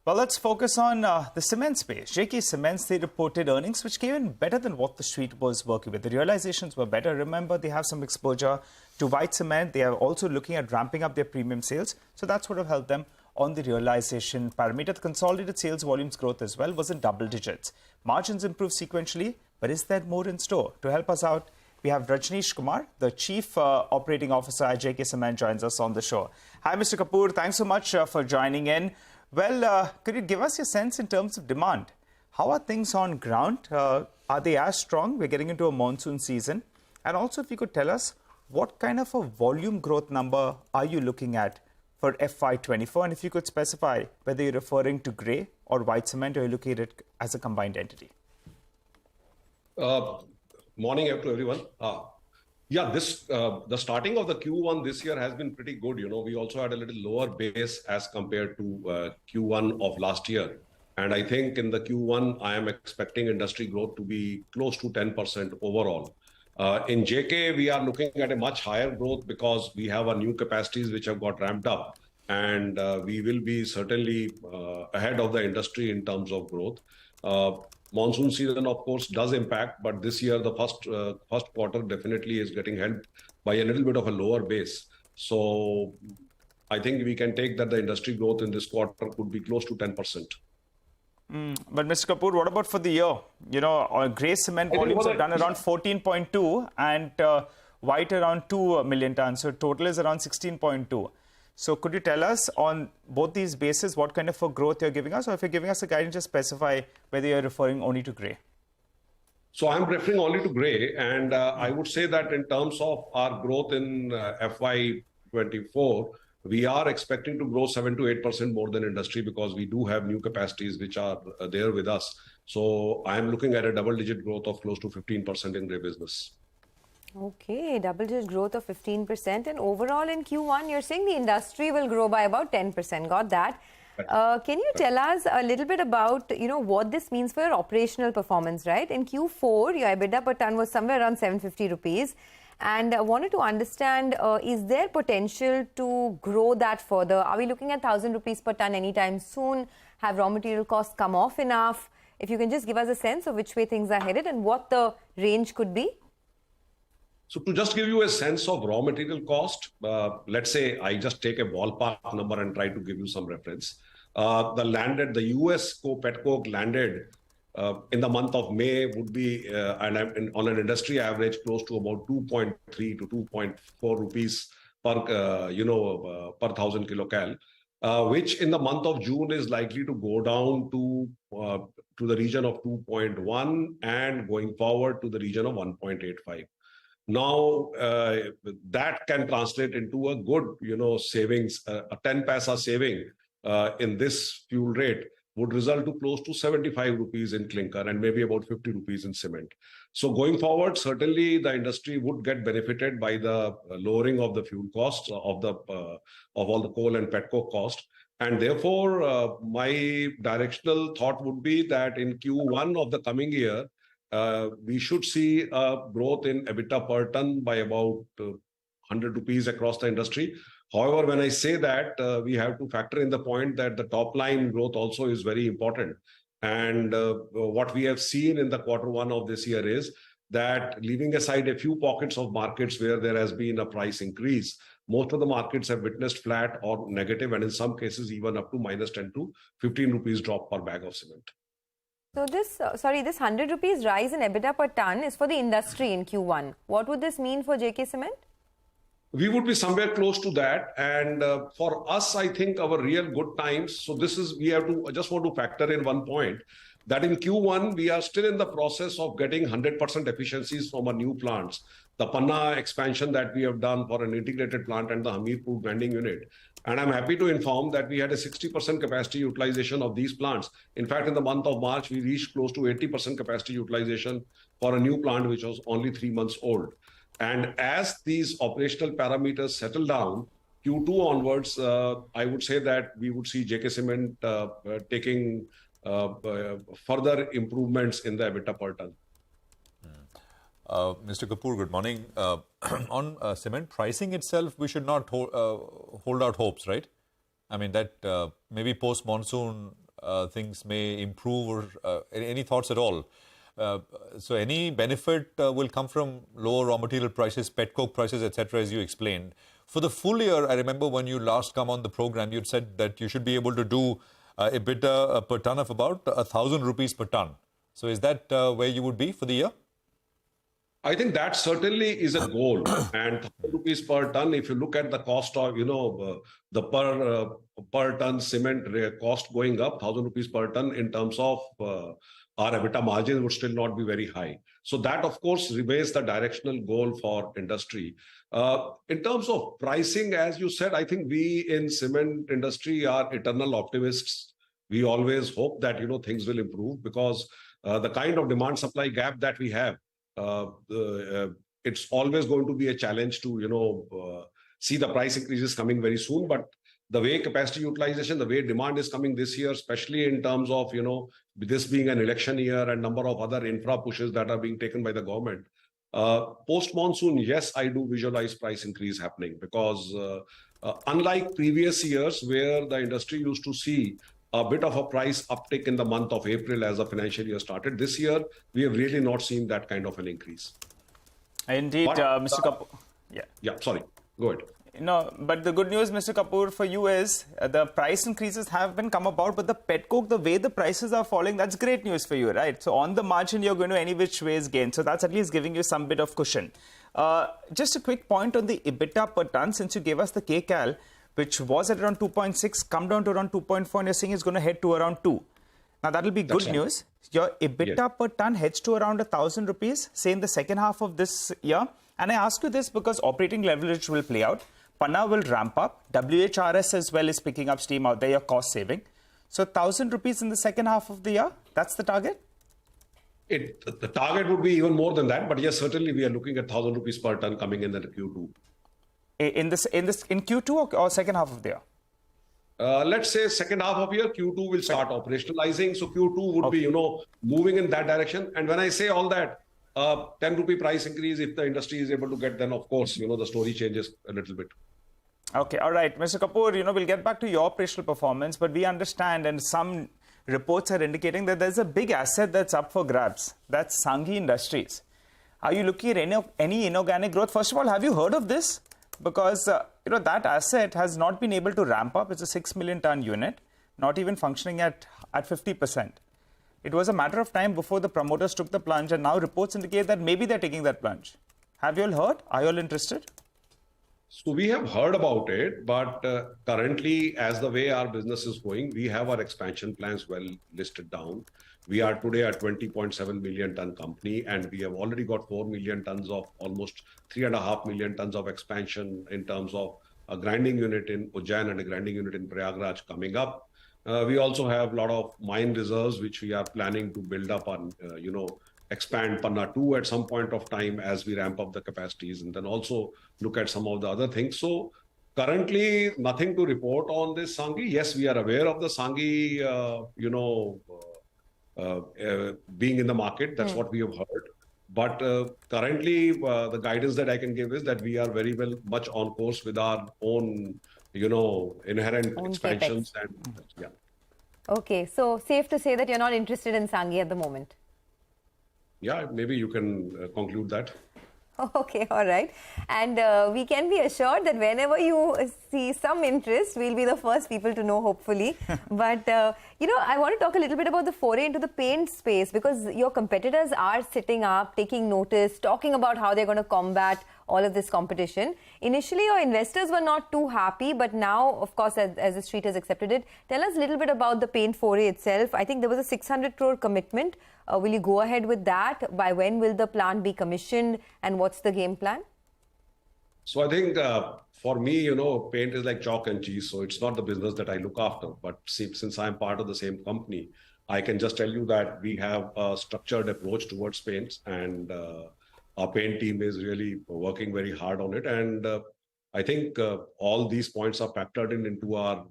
Well, let's focus on the cement space. JK Cements, they reported earnings which came in better than what the street was working with. The realizations were better. Remember, they have some exposure to white cement. They are also looking at ramping up their premium sales. So that's what have helped them on the realization parameter. The consolidated sales volumes growth as well was in double digits. Margins improved sequentially, but is there more in store? To help us out, we have Rajnish Kapur, the Chief Operating Officer at JK Cement, joins us on the show. Hi, Mr. Kapur. Thanks so much for joining in. Well, could you give us your sense in terms of demand? How are things on ground? Are they as strong? We're getting into a monsoon season. And also, if you could tell us, what kind of a volume growth number are you looking at for FY24? And if you could specify whether you're referring to grey or white cement, or you're looking at it as a combined entity. Morning to everyone. The starting of the Q1 this year has been pretty good. We also had a little lower base as compared to Q1 of last year. And I think in the Q1, I am expecting industry growth to be close to 10% overall. In JK, we are looking at a much higher growth because we have our new capacities which have got ramped up. And we will be certainly ahead of the industry in terms of growth. Monsoon season, of course, does impact, but this year the first quarter definitely is getting helped by a little bit of a lower base. So I think we can take that the industry growth in this quarter could be close to 10%. But Mr. Kapur, what about for the year? Grey cement volumes are done around 14.2 and white around 2 million tons. So total is around 16.2. So could you tell us on both these bases what kind of a growth you're giving us? Or if you're giving us a guidance, just specify whether you're referring only to grey. So I'm referring only to grey. And I would say that in terms of our growth in FY24, we are expecting to grow 7 to 8% more than industry because we do have new capacities which are there with us. So I'm looking at a double-digit growth of close to 15% in grey business. Okay, double-digit growth of 15%. And overall in Q1, you're saying the industry will grow by about 10%. Got that. Can you tell us a little bit about, what this means for your operational performance, right? In Q4, your EBITDA per ton was somewhere around 750 rupees. And I wanted to understand, is there potential to grow that further? Are we looking at 1,000 rupees per ton anytime soon? Have raw material costs come off enough? If you can just give us a sense of which way things are headed and what the range could be. So to just give you a sense of raw material cost, let's say I just take a ballpark number and try to give you some reference. The US petcoke landed in the month of May would be, on an industry average, close to about 2.3 to 2.4 rupees per 1,000 kilocal, which in the month of June is likely to go down to the region of 2.1 and going forward to the region of 1.85. Now, that can translate into a good, savings. A 10 paisa saving in this fuel rate would result to close to 75 rupees in clinker and maybe about 50 rupees in cement. So going forward, certainly the industry would get benefited by the lowering of the fuel costs of all the coal and petcoke cost. And therefore, my directional thought would be that in Q1 of the coming year, we should see a growth in EBITDA per ton by about 100 rupees across the industry. However, when I say that, we have to factor in the point that the top line growth also is very important. And what we have seen in the Q1 of this year is that, leaving aside a few pockets of markets where there has been a price increase, most of the markets have witnessed flat or negative, and in some cases even up to minus 10 to 15 rupees drop per bag of cement. So this 100 rupees rise in EBITDA per ton is for the industry in Q1. What would this mean for JK Cement? We would be somewhere close to that. And for us, I think our real good times. So I just want to factor in one point that in Q1, we are still in the process of getting 100% efficiencies from our new plants. The Panna expansion that we have done for an integrated plant and the Hamirpur grinding unit. And I'm happy to inform that we had a 60% capacity utilization of these plants. In fact, in the month of March, we reached close to 80% capacity utilization for a new plant, which was only 3 months old. And as these operational parameters settle down, Q2 onwards, I would say that we would see JK Cement taking further improvements in the EBITDA per ton. Mr. Kapur, good morning. On cement pricing itself, we should not hold out hopes, right? I mean, that maybe post-monsoon, things may improve, or any thoughts at all? So any benefit will come from lower raw material prices, pet coke prices, etc., as you explained. For the full year, I remember when you last come on the program, you'd said that you should be able to do EBITDA per ton of about 1,000 rupees per ton. So is that where you would be for the year? I think that certainly is a goal. And 1,000 rupees per ton, if you look at the cost of, the per ton cement cost going up, 1,000 rupees per ton in terms of our EBITDA margin would still not be very high. So that, of course, remains the directional goal for industry. In terms of pricing, as you said, I think we in cement industry are eternal optimists. We always hope that, things will improve because the kind of demand supply gap that we have, it's always going to be a challenge to, see the price increases coming very soon. But the way capacity utilization, the way demand is coming this year, especially in terms of, this being an election year and number of other infra pushes that are being taken by the government. Post-monsoon, yes, I do visualize price increase happening because unlike previous years where the industry used to see a bit of a price uptick in the month of April as the financial year started, this year, we have really not seen that kind of an increase. Indeed, Mr. Kapur. Yeah, sorry. Go ahead. No, but the good news, Mr. Kapur, for you is the price increases have been come about, but the pet coke, the way the prices are falling, that's great news for you, right? So on the margin, you're going to any which ways gain. So that's at least giving you some bit of cushion. Just a quick point on the EBITDA per ton, since you gave us the KCal, which was at around 2.6, come down to around 2.4, and you're saying it's going to head to around 2. Now, that will be good news. Your EBITDA per ton heads to around 1,000 rupees, say in the second half of this year. And I ask you this because operating leverage will play out. Panna will ramp up. WHRS as well is picking up steam out there, your cost saving. So 1,000 rupees in the second half of the year, that's the target? The target would be even more than that. But yes, certainly we are looking at 1,000 rupees per ton coming in the Q2. In Q2 or second half of the year? Let's say second half of year, Q2 will start operationalizing. So Q2 would be, moving in that direction. And when I say all that, 10 rupee price increase, if the industry is able to get, then of course, the story changes a little bit. Okay, all right. Mr. Kapur, we'll get back to your operational performance, but we understand and some reports are indicating that there's a big asset that's up for grabs. That's Sanghi Industries. Are you looking at any inorganic growth? First of all, have you heard of this? Because, that asset has not been able to ramp up. It's a 6 million ton unit, not even functioning at 50%. It was a matter of time before the promoters took the plunge, and now reports indicate that maybe they're taking that plunge. Have you all heard? Are you all interested? So we have heard about it, but currently, as the way our business is going, we have our expansion plans well listed down. We are today a 20.7 million ton company, and we have already got 4 million tons of almost 3.5 million tons of expansion in terms of a grinding unit in Ujjain and a grinding unit in Prayagraj coming up. We also have a lot of mine reserves, which we are planning to build up on, expand Panna 2 at some point of time as we ramp up the capacities, and then also look at some of the other things. So currently, nothing to report on this Sanghi. Yes, we are aware of the Sanghi, being in the market. That's what we have heard. But currently, the guidance that I can give is that we are very much on course with our own, inherent expansions. And Okay, so safe to say that you're not interested in Sanghi at the moment. Yeah, maybe you can conclude that. Okay, all right. And we can be assured that whenever you see some interest, we'll be the first people to know, hopefully. But, I want to talk a little bit about the foray into the paint space, because your competitors are sitting up, taking notice, talking about how they're going to combat all of this competition. Initially, your investors were not too happy, but now, of course, as the street has accepted it, tell us a little bit about the paint foray itself. I think there was a 600 crore commitment. Will you go ahead with that? By when will the plant be commissioned? And what's the game plan? So I think for me, paint is like chalk and cheese. So it's not the business that I look after. But since I'm part of the same company, I can just tell you that we have a structured approach towards paints, and our paint team is really working very hard on it. And I think all these points are factored into our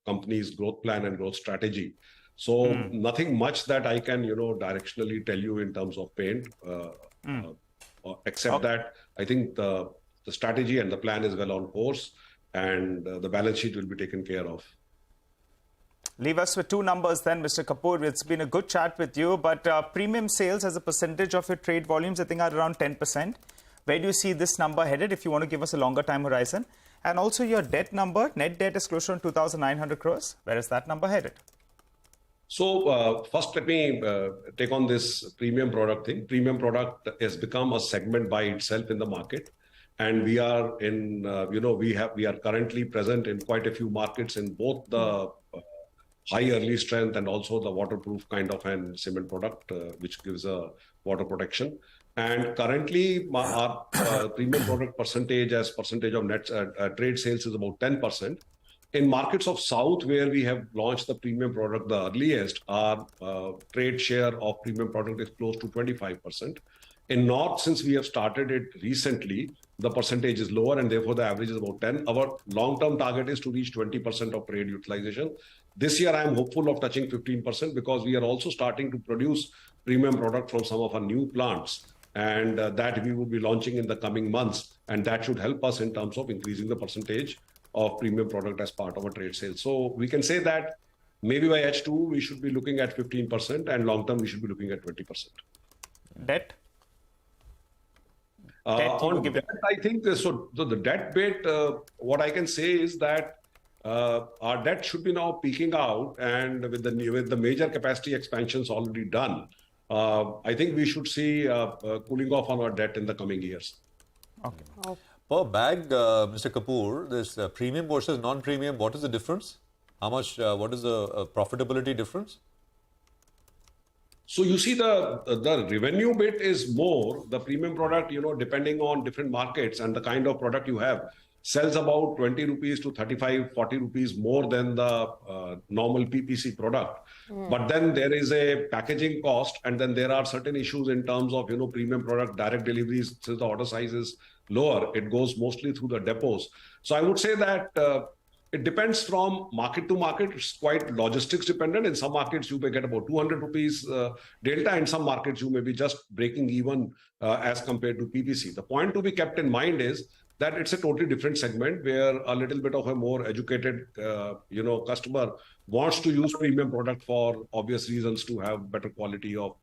company's growth plan and growth strategy. So nothing much that I can, directionally tell you in terms of paint, except that I think the strategy and the plan is well on course, and the balance sheet will be taken care of. Leave us with two numbers then, Mr. Kapur. It's been a good chat with you, but premium sales as a percentage of your trade volumes, I think, are around 10%. Where do you see this number headed if you want to give us a longer time horizon? And also your debt number, net debt is closer to 2,900 crores. Where is that number headed? So first, let me take on this premium product thing. Premium product has become a segment by itself in the market. And we are in, we are currently present in quite a few markets in both the high early strength and also the waterproof kind of an cement product, which gives a water protection. And currently, our premium product percentage as percentage of net trade sales is about 10%. In markets of South, where we have launched the premium product the earliest, our trade share of premium product is close to 25%. In North, since we have started it recently, the percentage is lower and therefore the average is about 10. Our long-term target is to reach 20% of trade utilization. This year, I am hopeful of touching 15% because we are also starting to produce premium product from some of our new plants. And that we will be launching in the coming months. And that should help us in terms of increasing the percentage of premium product as part of our trade sales. So we can say that maybe by H2, we should be looking at 15% and long term, we should be looking at 20%. Debt? On debt, I think, so the debt bit, what I can say is that our debt should be now peaking out, and with the major capacity expansions already done, I think we should see cooling off on our debt in the coming years. Okay. Per bag, Mr. Kapur, this premium versus non-premium, what is the difference? How much, what is the profitability difference? So you see the revenue bit is more, the premium product, depending on different markets and the kind of product you have, sells about 20 rupees to 35, 40 rupees more than the normal PPC product. But then there is a packaging cost, and then there are certain issues in terms of, premium product, direct deliveries, since the order size is lower, it goes mostly through the depots. So I would say that it depends from market to market. It's quite logistics dependent. In some markets, you may get about 200 rupees delta. In some markets, you may be just breaking even as compared to PPC. The point to be kept in mind is that it's a totally different segment where a little bit of a more educated, customer wants to use premium product for obvious reasons to have better quality of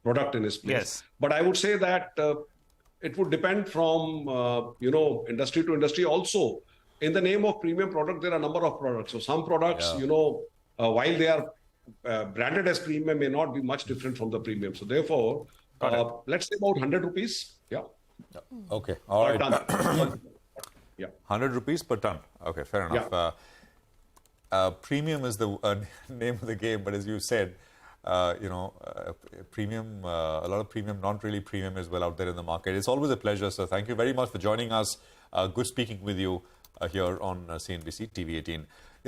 product in his place. Yes. But I would say that it would depend from, industry to industry. Also, in the name of premium product, there are a number of products. So some products, while they are branded as premium, may not be much different from the premium. So therefore, let's say about 100 rupees. Yeah. Okay. All right. Yeah. 100 rupees per ton. Okay, fair enough. Yeah. Premium is the name of the game, but as you said, premium, a lot of premium, not really premium as well out there in the market. It's always a pleasure, sir. Thank you very much for joining us. Good speaking with you here on CNBC TV18.